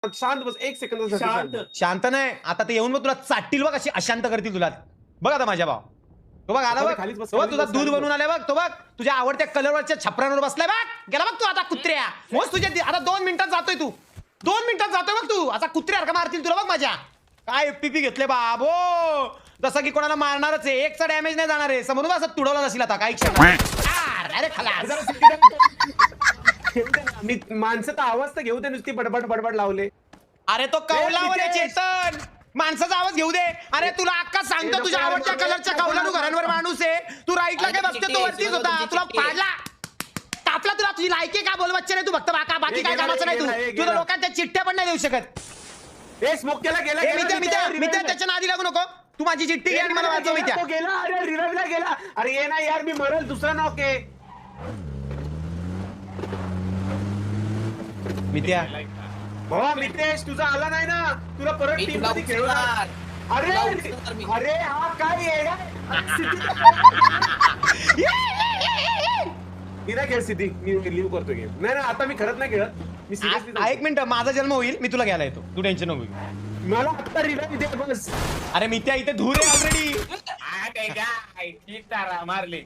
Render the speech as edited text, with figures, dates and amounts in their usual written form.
शांत बस, एक सेकंद शांत. शांत नाही, आता ते येऊन बघ तुला चाटतील बघ, अशी अशांत करतील तुला. बघ आता माझ्या भाव, तो बघ आला बघ, खालीच बस, तो बघ खालीच तुझा बस, दूध खालीच बनवून आलाय बघ, तो बघ तुझ्या आवडत्या कलरवरच्या छपरांवर बसलाय बघ. गेला बघ तू आता कुत्र्या. मोज तुझ्या आता 2 मिनिटात जातोय तू, 2 मिनिटात जातोय बघ तू. आता कुत्र्या मारतील तुला बघ माझ्या. काय FPP घेतले बाबो, जसं की कोणाला मारणारच आहे. एकचा डॅमेज नाही जाणार आहे. समोरून असं तुडवला जाशील आता काही क्षण. अरे खलास. मी माणसं तर आवाज तर घेऊ दे, नुसती बडबड बडबड लावले. अरे तो कौलावर आहे चेतन, माणसाचा आवाज घेऊ दे. अरे तुला अक्का सांगतो, तुझ्या आवडत्या कलरच्या कौलानू घरांवर माणूस आहे. तू राईटला काय बसतो, तो वरतीच होता. तुला पाडला तापला, तुला तुझी लायकी का बोलवायची नाही. तू फक्त बाकी काय कामाचं नाही. तू तुला लोकांच्या चिठ्ठ्या पण नाही देऊ शकत. स्मोक केला गेला. मी त्याच्या नादी लागू नको. तू माझी चिठ्ठी घे आणि मला वाचव. मी त्या गेला. अरे रिव्हाइवला गेला. अरे ये ना यार, मी मरल. दुसरा नॉक आहे. मित्या, भावा मितेश, तुझा आला नाही ना. तुला परत टीम मध्ये खेळवणार. अरे अरे हा काय आहे. मी नाही खेळ सिद्धी, मी लिव्ह करतो गेम. नाही आता मी खरंच नाही खेळत. मी सिरियसली. एक मिनिट, माझा जन्म होईल, मी तुला घ्यायला येतो. तू टेन्शन नको घेऊ. मला आता रिव्हाइव दे बस. अरे मित्या, इथे धूर आहे ऑलरेडी. काय मारले.